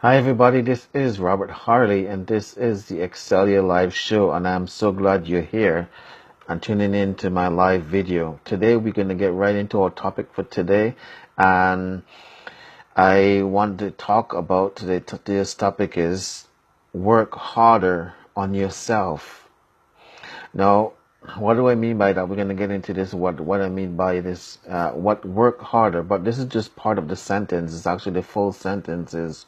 Hi everybody, this is Robert Harley and this is the Excelia Live Show, and I'm so glad you're here and tuning in to my live video. Today we're going to get right into our topic for today, and I want to talk about today's topic is work harder on yourself. Now, what do I mean by that? We're going to get into this, what I mean by this, what work harder, but this is just part of the sentence. It's actually the full sentence is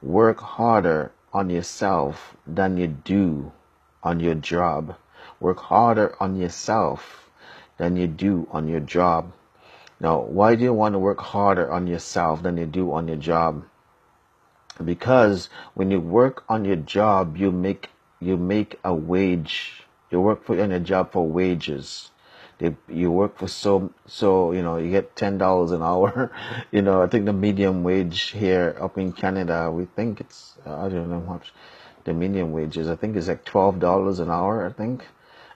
work harder on yourself than you do on your job. Work harder on yourself than you do on your job. Now, why do you want to work harder on yourself than you do on your job? Because when you work on your job, you make a wage. You work on your job for wages. You work for you get $10 an hour. I think the medium wage here up in Canada, we think it's I don't know how much the medium wage is. I think it's like $12 an hour. I think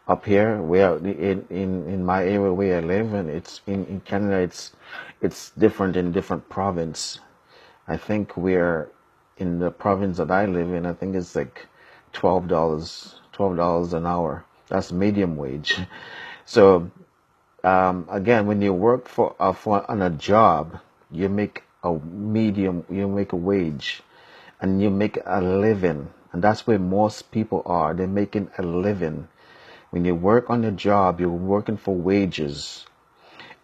up here where in my area where I live, and it's in Canada, it's different in different province. I think we're in the province that I live in. I think it's like $12 an hour. That's medium wage. So again, when you work on a job, you make you make a wage, and you make a living, and that's where most people are. They're making a living. When you work on a job, you're working for wages.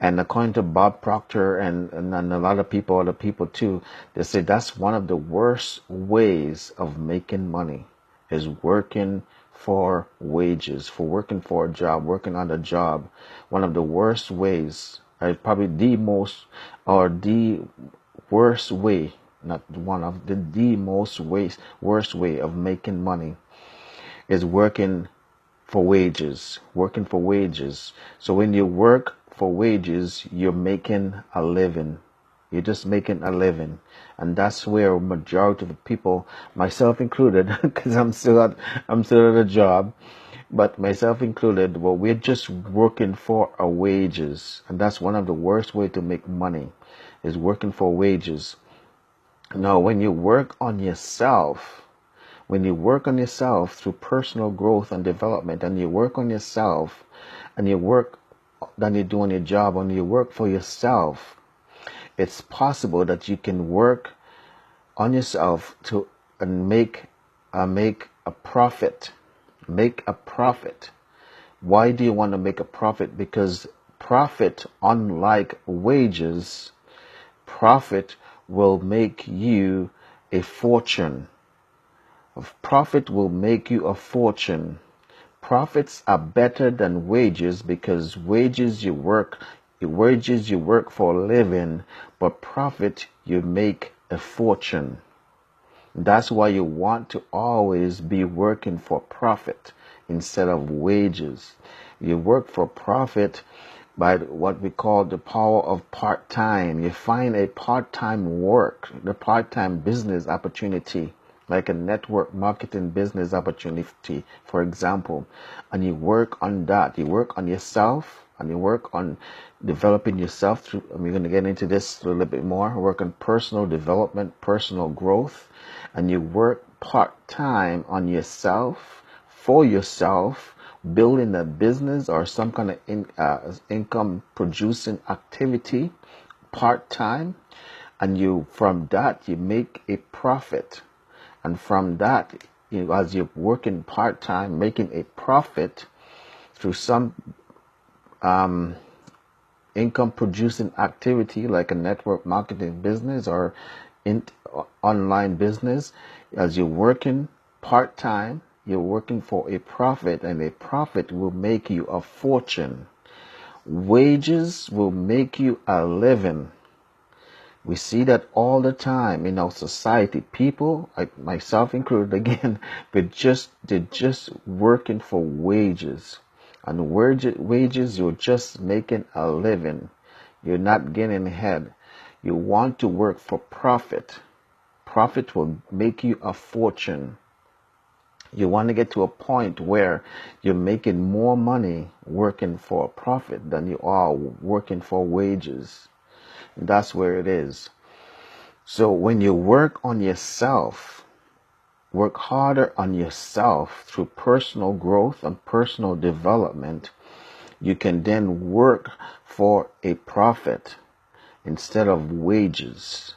And according to Bob Proctor and a lot of people, other people too, they say that's one of the worst ways of making money is working for wages, for working for a job, working on a job. One of the worst ways, probably the most or the worst way, not one of the most worst way of making money is working for wages, working for wages. So when you work for wages, you're making a living. You're just making a living. And that's where majority of the people, myself included, because I'm still at a job, but myself included, well, we're just working for our wages. And that's one of the worst way to make money is working for wages. Now, when you work on yourself through personal growth and development, and you work on yourself, and you work than you do on your job, and you work for yourself, it's possible that you can work on yourself to and make a profit. Make a profit. Why do you want to make a profit? Because profit, unlike wages, profit will make you a fortune. Profit will make you a fortune. Profits are better than wages because wages you work for a living, but profit you make a fortune. That's why you want to always be working for profit instead of wages. You work for profit by what we call the power of part-time. You find a part-time work, the part-time business opportunity, like a network marketing business opportunity, for example, and you work on that. You work on yourself, and you work on developing yourself through, and we're going to get into this a little bit more, work on personal development, personal growth, and you work part-time on yourself, for yourself, building a business or some kind of income producing activity part-time, and from that you make a profit. And from that, as you're working part-time, making a profit through some income-producing activity like a network marketing business or online business, as you're working part-time, you're working for a profit, and a profit will make you a fortune. Wages will make you a living. We see that all the time in our society. People, myself included again, they're just working for wages. And wages, you're just making a living. You're not getting ahead. You want to work for profit. Profit will make you a fortune. You want to get to a point where you're making more money working for a profit than you are working for wages. That's where it is. So when you work on yourself, work harder on yourself through personal growth and personal development, you can then work for a profit instead of wages.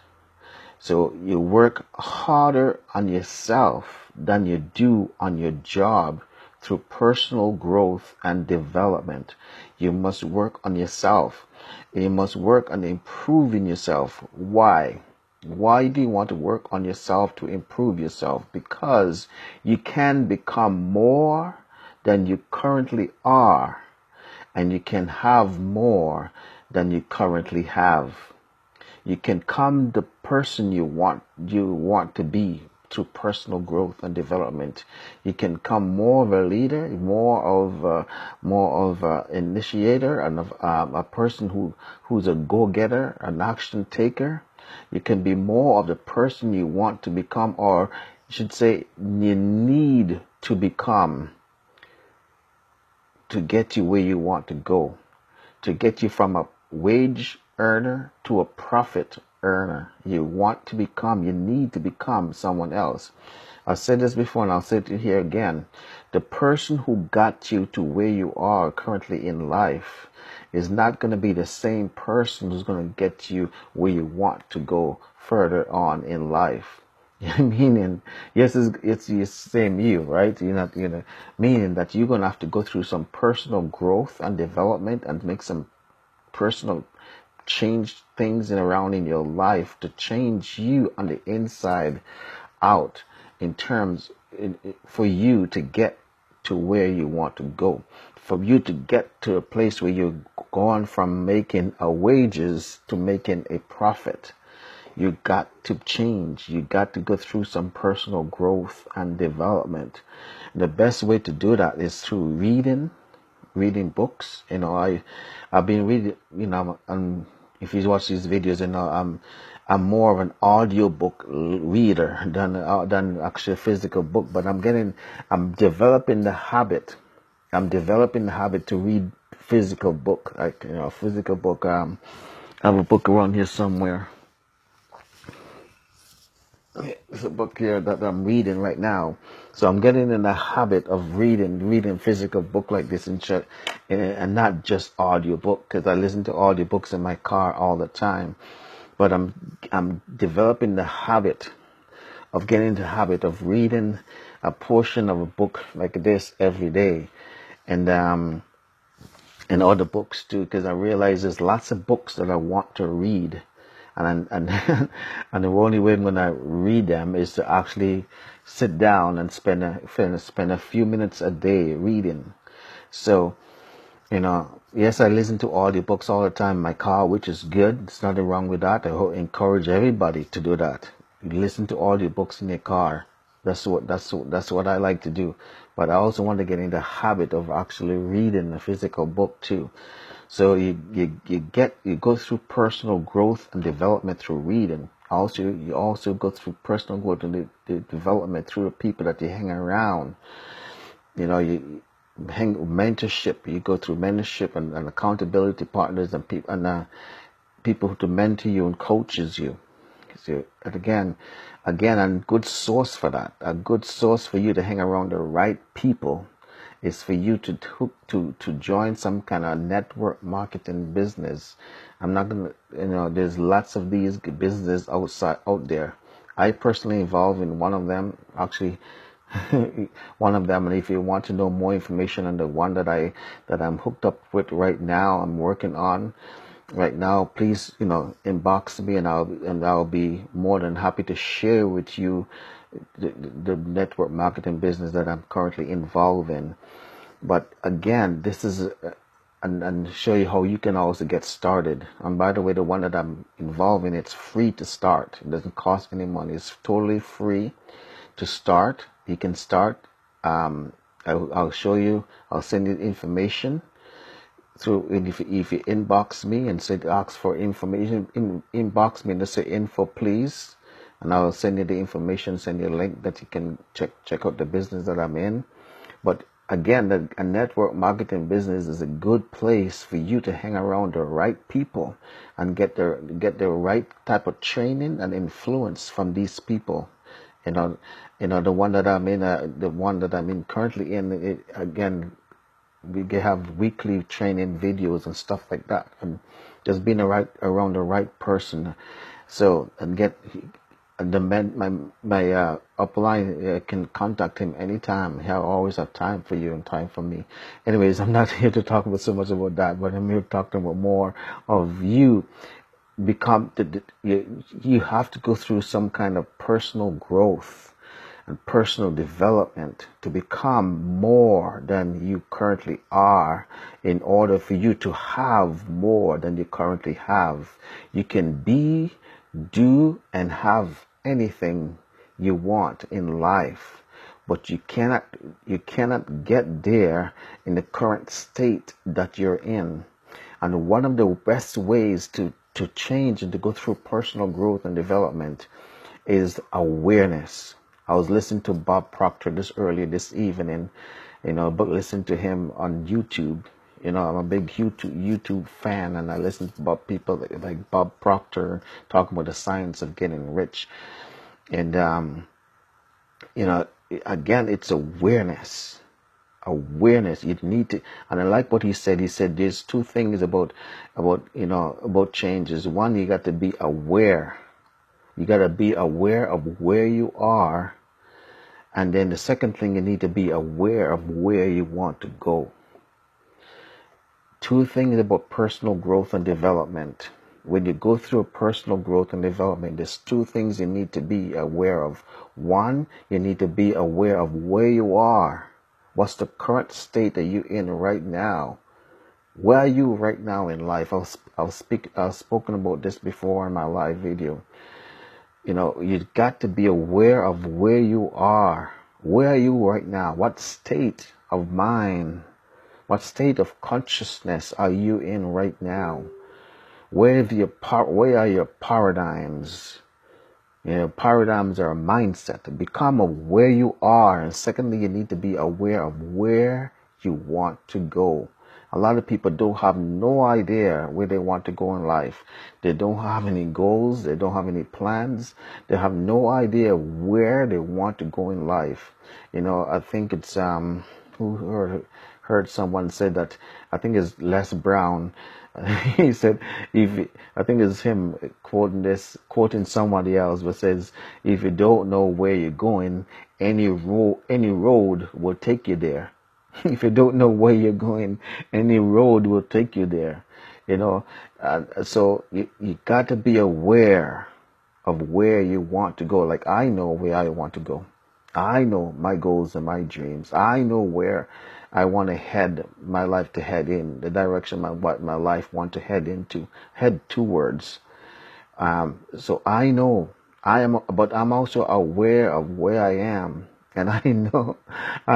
So you work harder on yourself than you do on your job through personal growth and development. You must work on yourself. You must work on improving yourself. Why? Why do you want to work on yourself to improve yourself? Because you can become more than you currently are, and you can have more than you currently have. You can become the person you want to be through personal growth and development. You can become more of a leader, more of an initiator, and a person who's a go-getter, an action taker. You can be more of the person you want to become, or you should say you need to become, to get you where you want to go, to get you from a wage earner to a profit earner. You need to become someone else. I've said this before and I'll say it here again. The person who got you to where you are currently in life is not going to be the same person who's going to get you where you want to go further on in life. Meaning, yes, it's the same you, right? Meaning that you're going to have to go through some personal growth and development and make some personal change things around in your life to change you on the inside out for you to get to where you want to go, for you to get to a place where you're going from making a wages to making a profit. You got to change. You got to go through some personal growth and development. The best way to do that is through reading books. I've been reading. If you watch these videos, I'm more of an audiobook reader than actually a physical book. But I'm developing the habit. I'm developing the habit to read physical book, physical book. I have a book around here somewhere. It's a book here that I'm reading right now. So I'm getting in the habit of reading physical book like this and not just audio book, because I listen to audiobooks in my car all the time. But I'm developing the habit of getting the habit of reading a portion of a book like this every day, and other books too, because I realize there's lots of books that I want to read. And and the only way I'm gonna read them is to actually sit down and spend a few minutes a day reading. So, yes, I listen to audiobooks all the time in my car, which is good. There's nothing wrong with that. I encourage everybody to do that. You listen to audiobooks in your car. That's what I like to do. But I also want to get in the habit of actually reading a physical book too. So you go through personal growth and development through reading. You also go through personal growth and development through the people that you hang around. You mentorship. You go through mentorship and accountability partners and people to mentor you and coaches you. So again, a good source for that. A good source for you to hang around the right people is for you to join some kind of network marketing business. I'm not gonna, there's lots of these businesses out there. I personally involved in one of them, actually. One of them, and if you want to know more information on the one that I'm hooked up with right now, I'm working on right now, please inbox me, and I'll be more than happy to share with you the network marketing business that I'm currently involved in. But again, this is and show you how you can also get started. And by the way, the one that I'm involved in, it's free to start. It doesn't cost any money. It's totally free to start. You can start. I'll show you. I'll send you information. So if you inbox me and say ask for information, inbox me and just say info please, and I'll send you the information, send you a link that you can check out the business that I'm in. But again, a network marketing business is a good place for you to hang around the right people and get the right type of training and influence from these people. You know, the one that I'm in, currently in, again, we have weekly training videos and stuff like that, and just being around the right person. So, and get the man, my upline, can contact him anytime. He'll always have time for you and time for me. Anyways, I'm not here to talk about so much about that, but I'm here talking about more of you become you have to go through some kind of personal growth and personal development to become more than you currently are, in order for you to have more than you currently have. You can be, do, and have anything you want in life, but you cannot get there in the current state that you're in. And one of the best ways to change and to go through personal growth and development is awareness. I was listening to Bob Proctor earlier this evening, but listen to him on YouTube. I'm a big YouTube fan, and I listen to about people like Bob Proctor talking about the science of getting rich. And again, it's awareness. You need to, and I like what he said. He said there's two things about changes. One, you got to be aware. You got to be aware of where you are. And then the second thing, you need to be aware of where you want to go. Two things about personal growth and development. When you go through personal growth and development, there's two things you need to be aware of. One, you need to be aware of where you are. What's the current state that you're in right now? Where are you right now in life? I've spoken about this before in my live video. You've got to be aware of where you are. Where are you right now? What state of mind, what state of consciousness are you in right now? Where are your paradigms? Paradigms are a mindset. Become aware where you are. And secondly, you need to be aware of where you want to go. A lot of people don't have no idea where they want to go in life. They don't have any goals. They don't have any plans. They have no idea where they want to go in life. I think it's who heard someone say that. I think it's Les Brown. He said, I think it's him quoting somebody else, but says, if you don't know where you're going, any road will take you there. If you don't know where you're going, any road will take you there. So you got to be aware of where you want to go. Like, I know where I want to go. I know my goals and my dreams. I know where I want to head my life to head in, the direction what my life want to head towards. So I know but I'm also aware of where I am. And I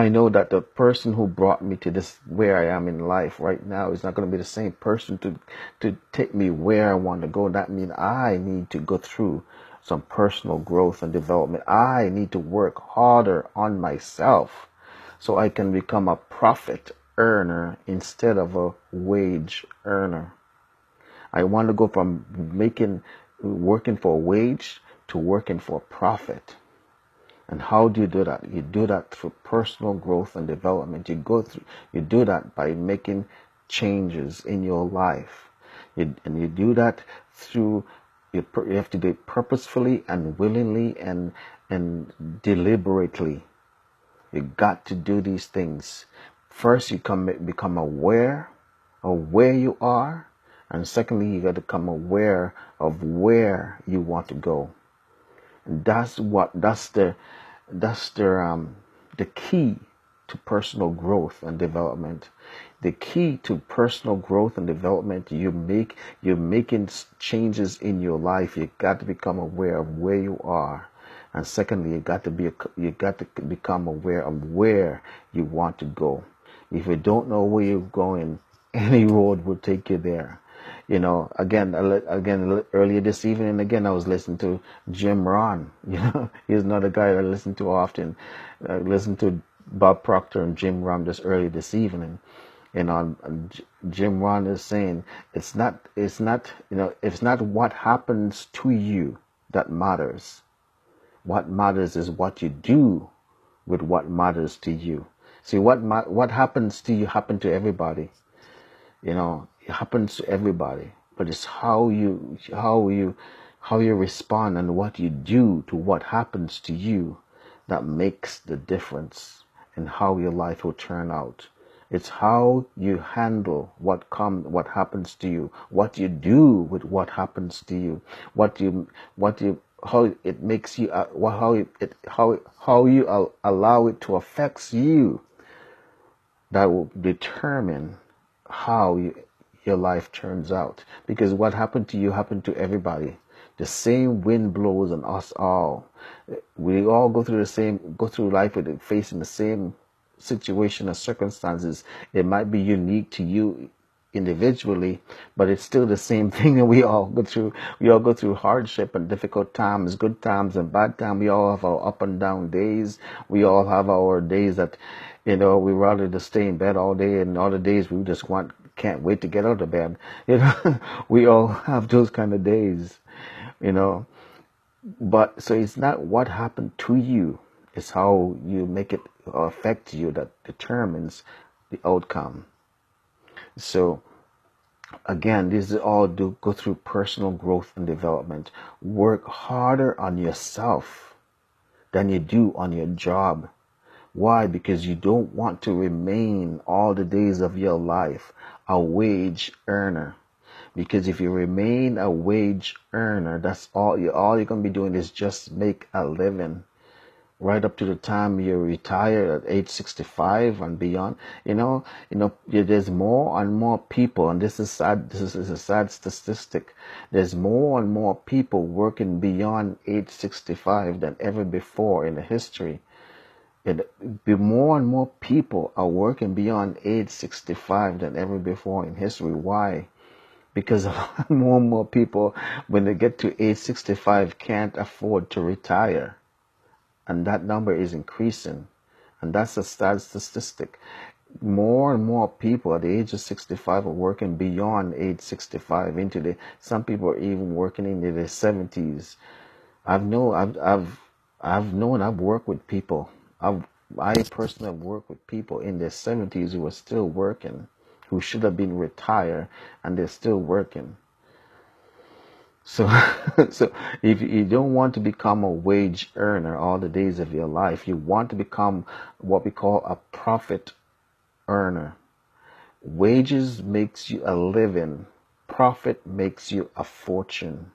know that the person who brought me to this, where I am in life right now, is not going to be the same person to take me where I want to go. That means I need to go through some personal growth and development. I need to work harder on myself so I can become a profit earner instead of a wage earner. I want to go from working for a wage to working for a profit. And how do you do that? You do that through personal growth and development. You do that by making changes in your life. And you do that through, you have to do it purposefully and willingly and deliberately. You got to do these things. First, you become aware of where you are. And secondly, you got to become aware of where you want to go. And that's the key to personal growth and development. The key to personal growth and development, you're making changes in your life. You got to become aware of where you are. And secondly, you got to become aware of where you want to go. If you don't know where you're going, any road will take you there. Again, earlier this evening, again, I was listening to Jim Rohn. He's not a guy that I listen to often. I listen to Bob Proctor and Jim Rohn just early this evening. Jim Rohn is saying it's not what happens to you that matters. What matters is what you do with what matters to you. See, what happens to you happen to everybody. It happens to everybody, but it's how you respond and what you do to what happens to you that makes the difference in how your life will turn out. It's how you handle what happens to you, what you do with what happens to you, how it makes you, how you allow it to affect you. That will determine how your life turns out. Because what happened to you happened to everybody. The same wind blows on us all. We all go through life facing the same situation or circumstances. It might be unique to you individually, but it's still the same thing that we all go through. We all go through hardship and difficult times, good times and bad times. We all have our up and down days. We all have our days that, we rather just stay in bed all day, and other days we just can't wait to get out of bed. We all have those kind of days, But so it's not what happened to you, it's how you make it affect you that determines the outcome. So again, this is all go through personal growth and development. Work harder on yourself than you do on your job. Why? Because you don't want to remain all the days of your life a wage earner. Because if you remain a wage earner, that's all you're going to be doing is just make a living. Right up to the time you retire at age 65 and beyond, there's more and more people, and this is sad. This is a sad statistic. There's more and more people working beyond age 65 than ever before in the history. More and more people are working beyond age 65 than ever before in history. Why? Because more and more people, when they get to age 65, can't afford to retire. And that number is increasing. And that's a sad statistic. More and more people at the age of 65 are working beyond age 65 some people are even working into their 70s. I've worked with people. I personally have worked with people in their 70s who are still working, who should have been retired, and they're still working. So if you don't want to become a wage earner all the days of your life, you want to become what we call a profit earner. Wages makes you a living. Profit makes you a fortune.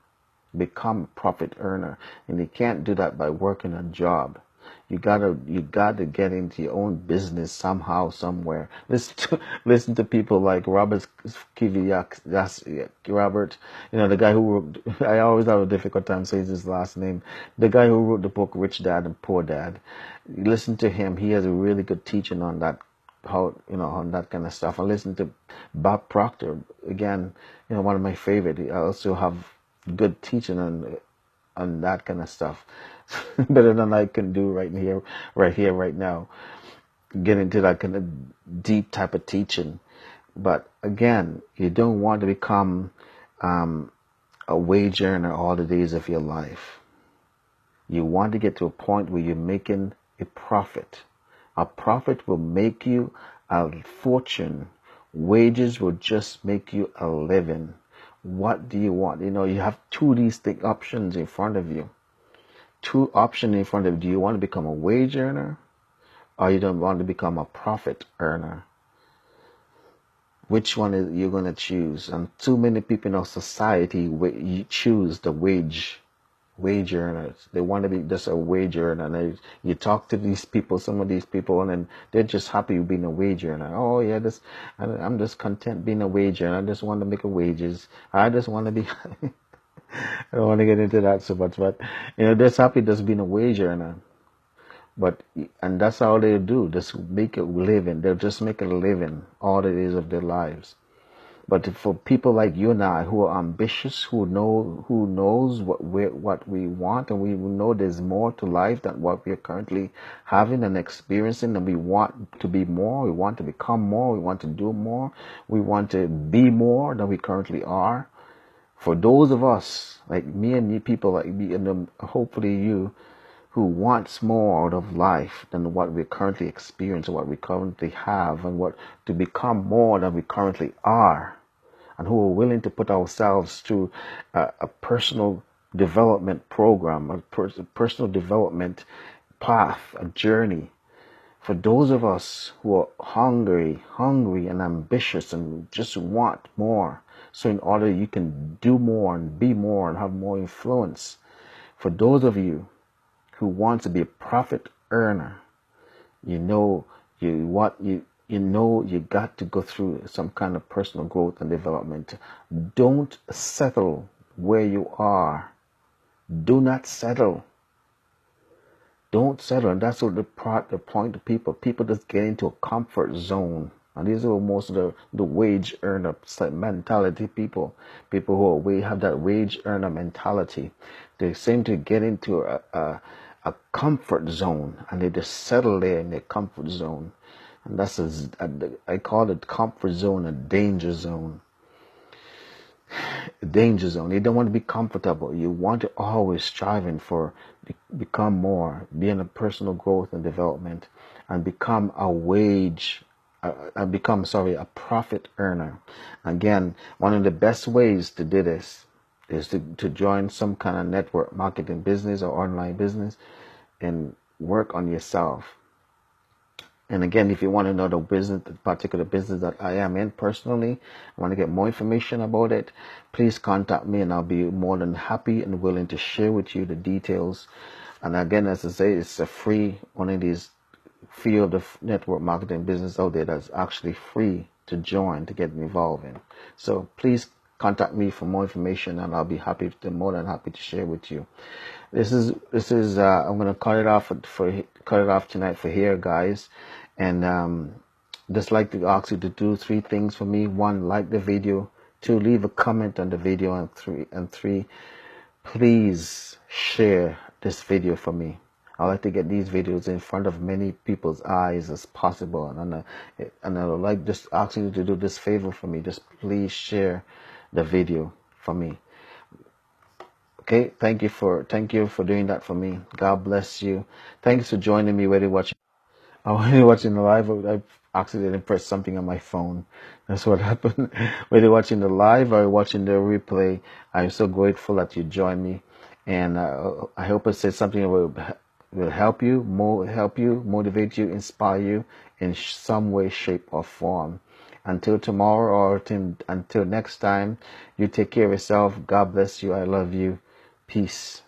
Become a profit earner. And you can't do that by working a job. You gotta get into your own business somehow, somewhere. Listen to people like Robert Kiviak. That's Robert. The guy who wrote. I always have a difficult time saying his last name. The guy who wrote the book Rich Dad and Poor Dad. Listen to him. He has a really good teaching on that. On that kind of stuff. I listen to Bob Proctor again. One of my favorite. I also have good teaching on that kind of stuff. Better than I can do right here, right now. Get into that kind of deep type of teaching. But again, you don't want to become a wage earner all the days of your life. You want to get to a point where you're making a profit. A profit will make you a fortune. Wages will just make you a living. What do you want? You have two of these options in front of you. Two options in front of you. Do you want to become a wage earner, or you don't want to become a profit earner? Which one are you going to choose? And too many people in our society choose the wage earners. They want to be just a wage earner. And you talk to these people, some of these people, and then they're just happy being a wage earner. Oh yeah, I'm just content being a wage earner. I just want to make wages. I just want to be. I don't want to get into that so much, but they're just happy just being a wage earner. And that's all they do. Just make a living. They'll just make a living all the days of their lives. But for people like you and I who are ambitious, who knows what we want, and we know there's more to life than what we're currently having and experiencing, and we want to be more, we want to become more, we want to do more, we want to be more than we currently are. For those of us like me and you, people like me, and hopefully you, who wants more out of life than what we currently experience, what we currently have, and what to become more than we currently are, and who are willing to put ourselves through a personal development program, personal development path, a journey. For those of us who are hungry and ambitious and just want more, so in order you can do more and be more and have more influence. For those of you who want to be a profit earner, you know you got to go through some kind of personal growth and development. Don't settle where you are. Do not settle. Don't settle. And that's what the point of people just get into a comfort zone. And these are most of the wage earner mentality people who have that wage earner mentality. They seem to get into a comfort zone, and they just settle there in their comfort zone. And that's I call it comfort zone, a danger zone. Danger zone. You don't want to be comfortable. You want to always striving for become more, be in a personal growth and development, and become a profit earner. Again, one of the best ways to do this is to join some kind of network marketing business or online business and work on yourself. And again, if you want to know the particular business that I am in personally, I want to get more information about it, please contact me and I'll be more than happy and willing to share with you the details. And again, as I say, it's a free, one of these field of network marketing business out there that's actually free to join, to get involved in. So please contact me for more information and I'll be more than happy to share with you. This is I'm gonna cut it off tonight for here, guys, and just like to ask you to do 3 things for me. 1, like the video. 2, leave a comment on the video, and 3, please share this video for me. I like to get these videos in front of many people's eyes as possible, and I would like just asking you to do this favor for me. Just please share the video for me. Okay, thank you for doing that for me. God bless you. Thanks for joining me. Whether you're watching the live, I accidentally pressed something on my phone. That's what happened. Whether you're watching the live or watching the replay, I'm so grateful that you joined me, and I hope I said something that will help you, motivate you, inspire you in some way, shape, or form. Until tomorrow, or until next time, you take care of yourself. God bless you. I love you. Peace.